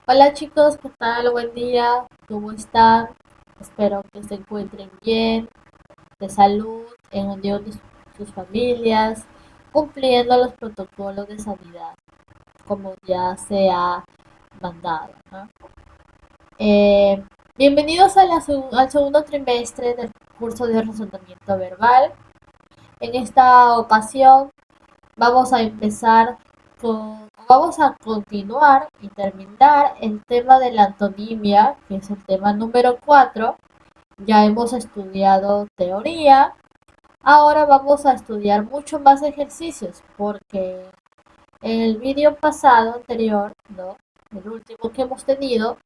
Hola chicos, ¿qué tal? Buen día, ¿cómo están? Espero que se encuentren bien, de salud, en unión de sus familias, cumpliendo los protocolos de sanidad, como ya se ha mandado, ¿no? Eh, Bienvenidos a al segundo trimestre del curso de razonamiento verbal. En esta ocasión vamos a empezar vamos a continuar y terminar el tema de la antonimia, que es el tema número 4. Ya hemos estudiado teoría, ahora vamos a estudiar mucho más ejercicios, porque en el vídeo pasado anterior, ¿no? El último que hemos tenido,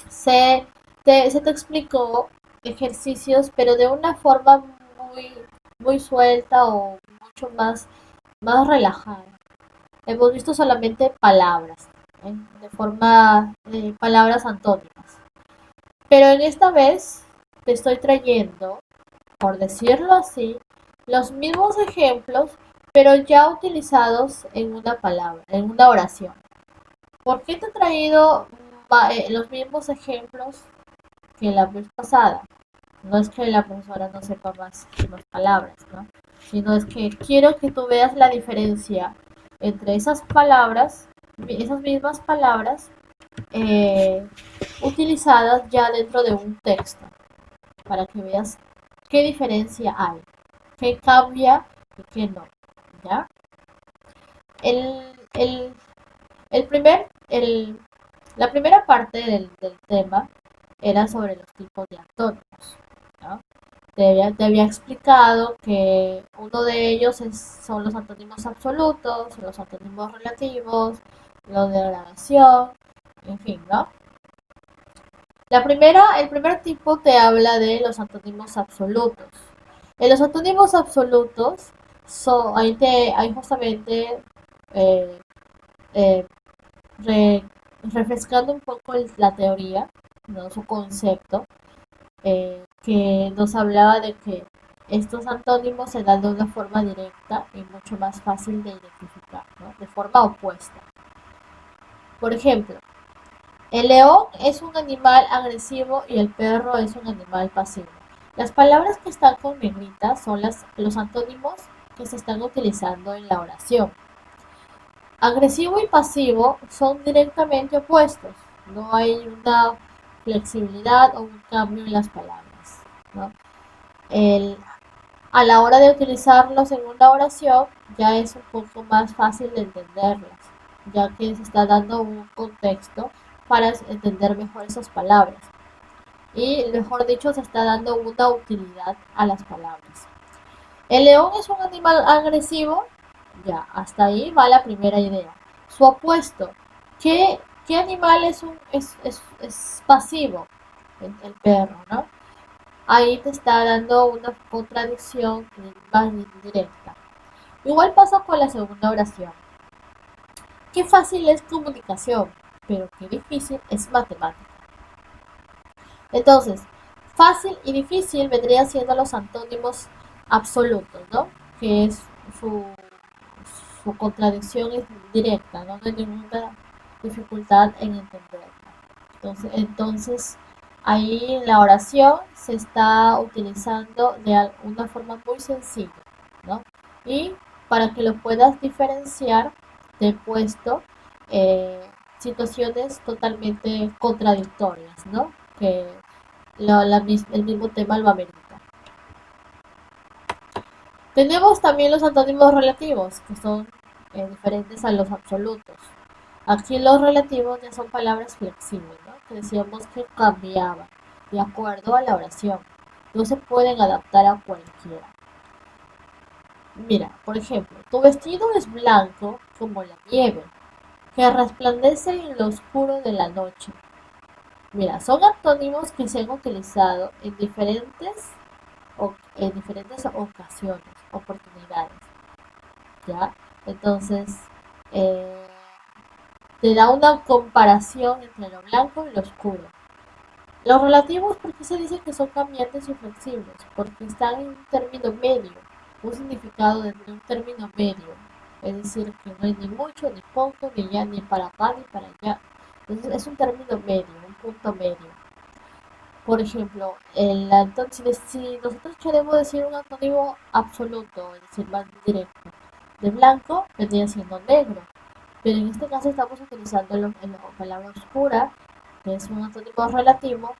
se te explicó ejercicios, pero de una forma muy suelta o mucho más relajada. Hemos visto solamente palabras, de forma de palabras antónimas. Pero en esta vez te estoy trayendo, por decirlo así, los mismos ejemplos, pero ya utilizados en una palabra, en una oración. ¿Por qué te he traído los mismos ejemplos que la vez pasada? No es que la profesora no sepa más palabras, ¿no? Sino es que quiero que tú veas la diferencia entre esas palabras, esas mismas palabras, eh, utilizadas ya dentro de un texto, para que veas qué diferencia hay, qué cambia y qué no, ¿ya? El, el, el primer, el, la primera parte del tema era sobre los tipos de antónimos, ¿no? Te había explicado que uno de ellos son los antónimos absolutos, los antónimos relativos, los de gradación, en fin, ¿no? El primer tipo te habla de los antónimos absolutos. En los antónimos absolutos, ahí justamente eh, eh, re- refrescando un poco la teoría, ¿no? Su concepto, que nos hablaba de que estos antónimos se dan de una forma directa y mucho más fácil de identificar, ¿no? De forma opuesta. Por ejemplo, el león es un animal agresivo y el perro es un animal pasivo. Las palabras que están con negrita son los antónimos que se están utilizando en la oración. Agresivo y pasivo son directamente opuestos. No hay una flexibilidad o un cambio en las palabras, ¿no? El, a la hora de utilizarlos en una oración ya es un poco más fácil de entenderlas, ya que se está dando un contexto para entender mejor esas palabras. Y mejor dicho, se está dando una utilidad a las palabras. El león es un animal agresivo, ya, hasta ahí va la primera idea. Su opuesto, ¿qué animal es pasivo? El perro, ¿no? Ahí te está dando una contradicción más directa. Igual pasa con la segunda oración. Qué fácil es comunicación, pero qué difícil es matemática. Entonces, fácil y difícil vendrían siendo los antónimos absolutos, ¿no? Que es su, su contradicción es directa, ¿no? No hay ninguna dificultad en entenderla. Entonces, ahí la oración se está utilizando de una forma muy sencilla, ¿no? Y para que lo puedas diferenciar, te he puesto situaciones totalmente contradictorias, ¿no? Que el mismo tema lo amerita. Tenemos también los antónimos relativos, que son diferentes a los absolutos. Aquí los relativos ya son palabras flexibles, ¿no? Que decíamos que cambiaban de acuerdo a la oración. No se pueden adaptar a cualquiera. Mira, por ejemplo, tu vestido es blanco como la nieve, que resplandece en lo oscuro de la noche. Mira, son antónimos que se han utilizado en diferentes ocasiones, oportunidades, ¿ya? Entonces, eh, te da una comparación entre lo blanco y lo oscuro. Los relativos, ¿por qué se dice que son cambiantes y flexibles? Porque están en un término medio, un significado de un término medio. Es decir, que no hay ni mucho, ni poco, ni ya, ni para acá, ni para allá. Entonces es un término medio, un punto medio. Por ejemplo, si nosotros queremos decir un antónimo absoluto, es decir, más directo, de blanco vendría siendo negro. Pero en este caso estamos utilizando la palabra oscura, que es un antónimo relativo,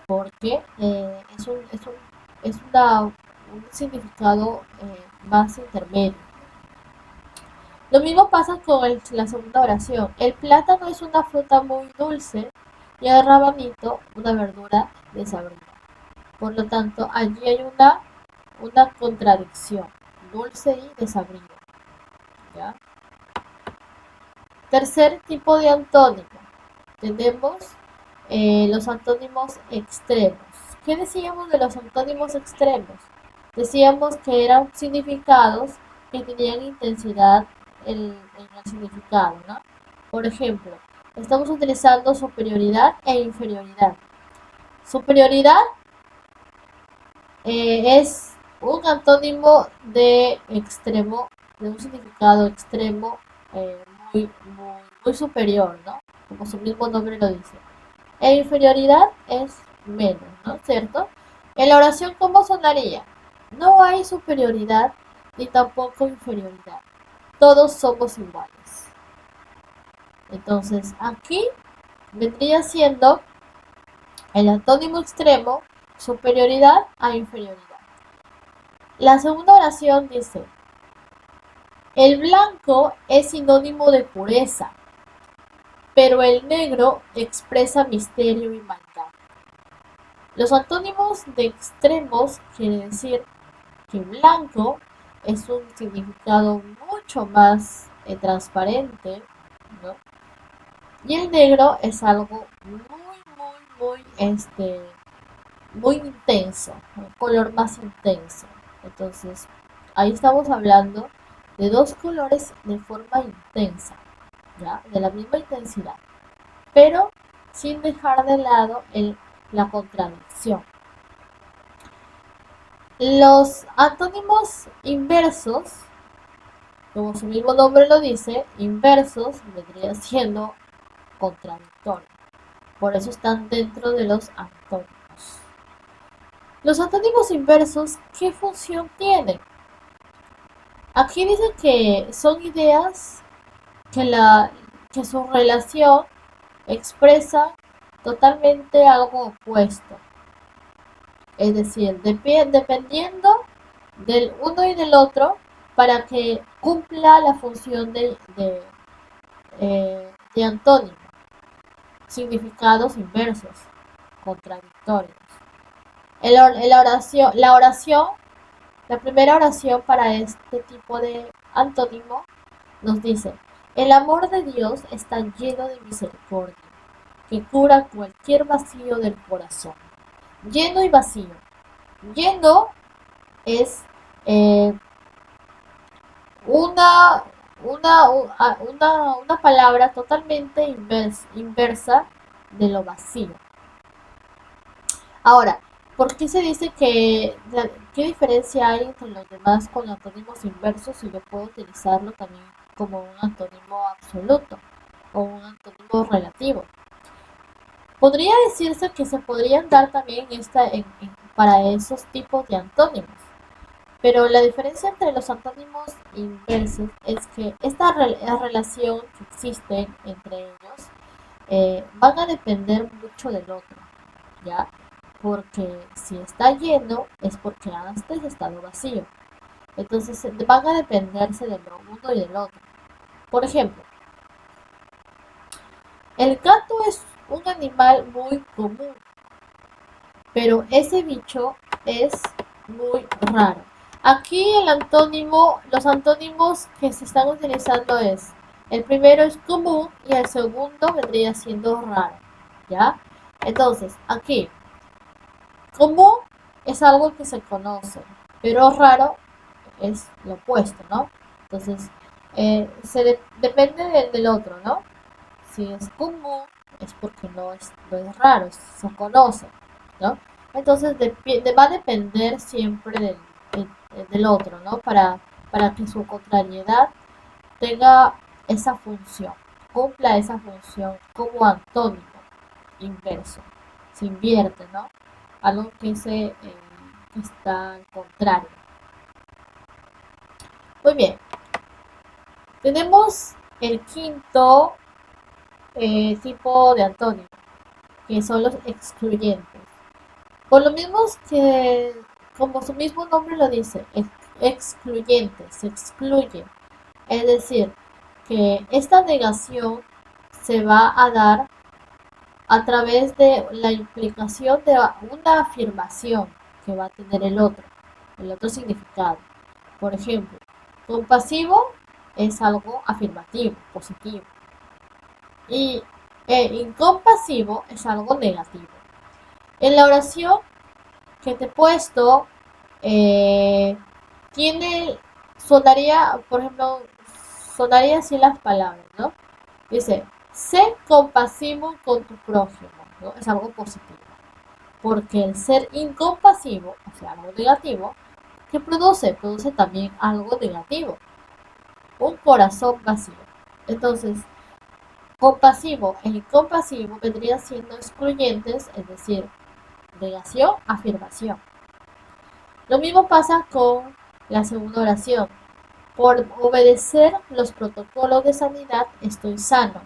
porque es un significado más intermedio. Lo mismo pasa con la segunda oración. El plátano es una fruta muy dulce y el rabanito una verdura desabrida. Por lo tanto, allí hay una contradicción, dulce y desabrido. ¿Ya? Tercer tipo de antónimo. Tenemos los antónimos extremos. ¿Qué decíamos de los antónimos extremos? Decíamos que eran significados que tenían intensidad en el significado, ¿no? Por ejemplo, estamos utilizando superioridad e inferioridad. Superioridad es un antónimo de extremo, de un significado extremo eh, muy superior, ¿no? Como su mismo nombre lo dice. E inferioridad es menos, ¿no? ¿Cierto? En la oración, ¿cómo sonaría? No hay superioridad ni tampoco inferioridad. Todos somos iguales. Entonces, aquí vendría siendo el antónimo extremo superioridad a inferioridad. La segunda oración dice, el blanco es sinónimo de pureza, pero el negro expresa misterio y maldad. Los antónimos de extremos quiere decir que blanco es un significado mucho más transparente, ¿no? Y el negro es algo muy intenso, un color más intenso. Entonces, ahí estamos hablando de dos colores de forma intensa, ¿ya? De la misma intensidad, pero sin dejar de lado la contradicción. Los antónimos inversos, como su mismo nombre lo dice, inversos vendría siendo contradictorio. Por eso están dentro de los antónimos. Los antónimos inversos, ¿qué función tienen? Aquí dice que son ideas que su relación expresa totalmente algo opuesto. Es decir, dependiendo del uno y del otro para que cumpla la función de antónimo. Significados inversos, contradictorios. La primera oración para este tipo de antónimo nos dice, el amor de Dios está lleno de misericordia, que cura cualquier vacío del corazón. Lleno y vacío. Lleno es eh, una, una palabra totalmente inversa de lo vacío. Ahora, ¿por qué se dice qué diferencia hay entre los demás con antónimos inversos si yo puedo utilizarlo también como un antónimo absoluto o un antónimo relativo? Podría decirse que se podrían dar también para esos tipos de antónimos, pero la diferencia entre los antónimos inversos es que esta relación que existe entre ellos van a depender mucho del otro, ¿ya? Porque si está lleno es porque antes ha estado vacío. Entonces van a dependerse de lo uno y del otro. Por ejemplo, el gato es un animal muy común, pero ese bicho es muy raro. Aquí los antónimos que se están utilizando es, el primero es común y el segundo vendría siendo raro, ¿ya? Entonces, aquí, común es algo que se conoce, pero raro es lo opuesto, ¿no? Entonces, depende del otro, ¿no? Si es común, es porque no es raro, se conoce, ¿no? Entonces, va a depender siempre del otro, ¿no? Para que su contrariedad tenga esa función. cumpla esa función como antónimo inverso. Se invierte, ¿no? Algo que está al contrario. Muy bien. Tenemos el quinto tipo de antónimo, que son los excluyentes. Por lo mismo que, como su mismo nombre lo dice, excluyente, se excluye. Es decir, que esta negación se va a dar a través de la implicación de una afirmación que va a tener el otro significado. Por ejemplo, compasivo es algo afirmativo, positivo, y incompasivo es algo negativo. En la oración que te he puesto, eh, tiene, sonaría, por ejemplo, sonaría así las palabras, ¿no? Dice, sé compasivo con tu prójimo, ¿no? Es algo positivo. Porque el ser incompasivo, o sea, algo negativo, ¿qué produce? Produce también algo negativo, un corazón vacío. Entonces, compasivo e incompasivo vendrían siendo excluyentes, es decir, negación, afirmación. Lo mismo pasa con la segunda oración. Por obedecer los protocolos de sanidad estoy sano.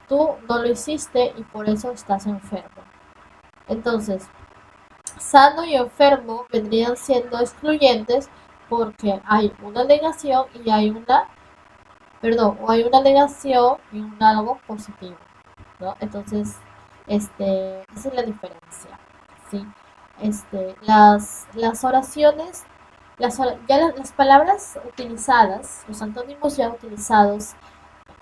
Tú no lo hiciste y por eso estás enfermo. Entonces, sano y enfermo vendrían siendo excluyentes porque hay una negación y hay una, perdón, o hay una negación y un algo positivo, ¿no? Entonces, esa es la diferencia, ¿sí? Las oraciones, las palabras utilizadas, los antónimos ya utilizados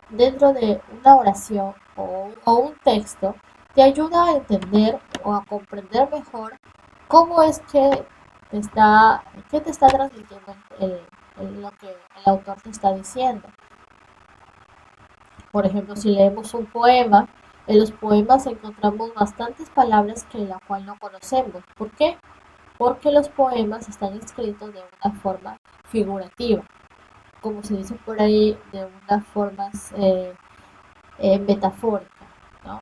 dentro de una oración o un texto, te ayuda a entender o a comprender mejor cómo es que te está, qué te está transmitiendo lo que el autor te está diciendo. Por ejemplo, si leemos un poema, en los poemas encontramos bastantes palabras que la cual no conocemos. ¿Por qué? Porque los poemas están escritos de una forma figurativa, como se dice por ahí, de una forma metafórica, ¿no?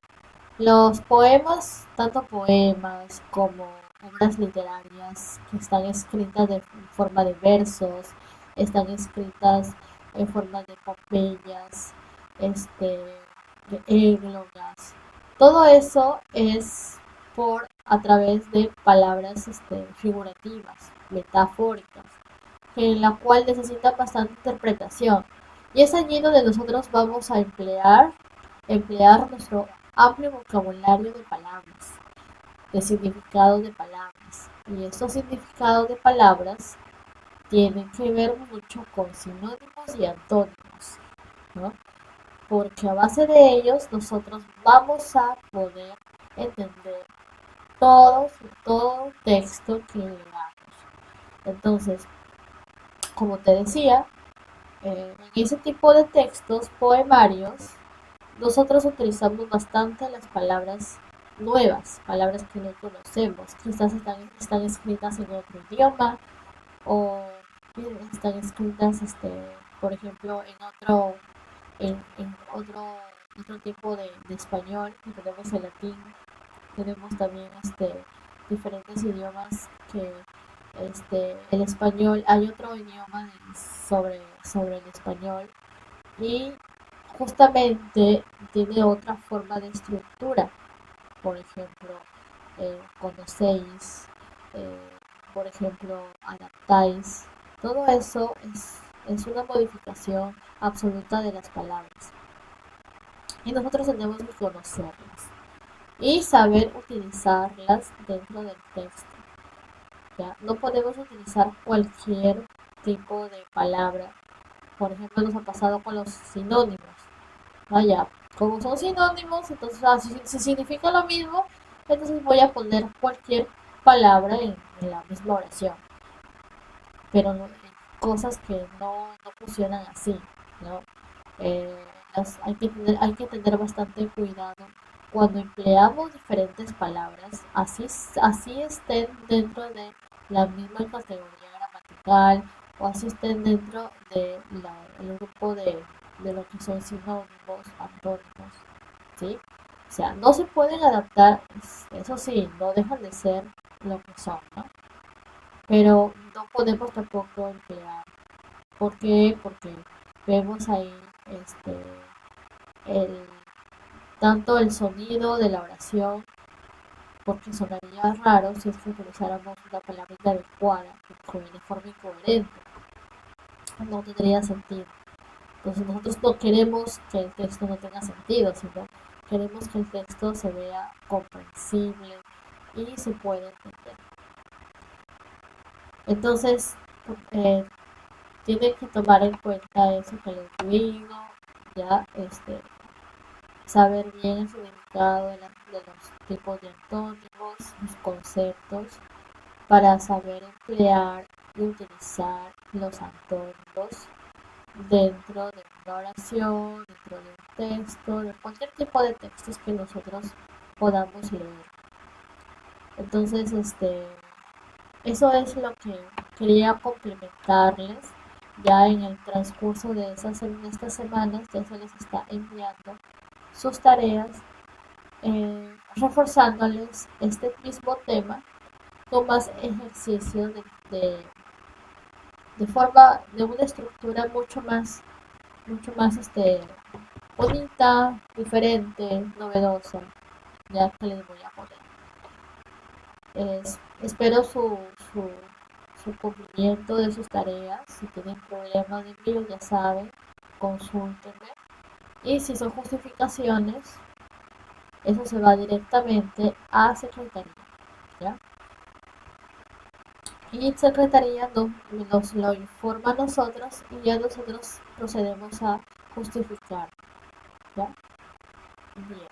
Los poemas, tanto poemas como obras literarias que están escritas de forma de versos, están escritas en forma de epopeyas, de églogas. Todo eso es a través de palabras figurativas, metafóricas, en la cual necesita bastante interpretación. Y es allí donde nosotros vamos a emplear nuestro amplio vocabulario de palabras, de significados de palabras. Y estos significados de palabras tienen que ver mucho con sinónimos y antónimos, ¿no? Porque a base de ellos nosotros vamos a poder entender todo texto que leamos. Entonces, como te decía, en ese tipo de textos poemarios, nosotros utilizamos bastante las palabras nuevas, palabras que no conocemos, quizás están escritas en otro idioma o están escritas, por ejemplo, en otro tipo de español, y tenemos el latín, tenemos también diferentes idiomas que el español, hay otro idioma sobre el español y justamente tiene otra forma de estructura. Por ejemplo, conocéis, eh, por ejemplo, adaptáis. Todo eso es una modificación absoluta de las palabras. Y nosotros tenemos que conocerlas y saber utilizarlas dentro del texto. ¿Ya? No podemos utilizar cualquier tipo de palabra. Por ejemplo, nos ha pasado con los sinónimos. Vaya, como son sinónimos, entonces si significa lo mismo, entonces voy a poner cualquier palabra en la misma oración. Pero no, cosas que no funcionan así, ¿no? Eh, hay que tener bastante cuidado cuando empleamos diferentes palabras, así estén dentro de la misma categoría gramatical o así estén dentro del grupo de lo que son sinónimos, antónimos, ¿sí? O sea, no se pueden adaptar, eso sí, no dejan de ser lo que son, ¿no? Pero no podemos tampoco emplear. ¿Por qué? Porque vemos ahí este, el, tanto el sonido de la oración, porque sonaría raro si es que utilizáramos una palabra inadecuada, de forma incoherente. No tendría sentido. Entonces nosotros no queremos que el texto no tenga sentido, sino queremos que el texto se vea comprensible y se pueda entender. Entonces, eh, tienen que tomar en cuenta eso que les digo, ya saber bien el significado de los tipos de antónimos, los conceptos, para saber emplear y utilizar los antónimos dentro de una oración, dentro de un texto, de cualquier tipo de textos que nosotros podamos leer. Entonces, eso es lo que quería complementarles. Ya en el transcurso de estas semanas ya se les está enviando sus tareas, reforzándoles este mismo tema con más ejercicios de forma, de una estructura mucho más bonita, diferente, novedosa, ya que les voy a poner. Espero su, su cumplimiento de sus tareas. Si tienen problemas de envío, ya saben, consúltenme. Y si son justificaciones, eso se va directamente a secretaría, ¿ya? Y secretaría nos lo informa a nosotros y ya nosotros procedemos a justificar, ¿ya? Bien.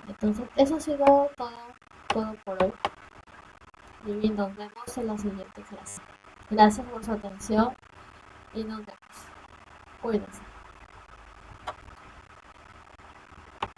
Entonces, eso ha sido todo por hoy. Y nos vemos en la siguiente clase. Gracias por su atención y nos vemos. Cuídense.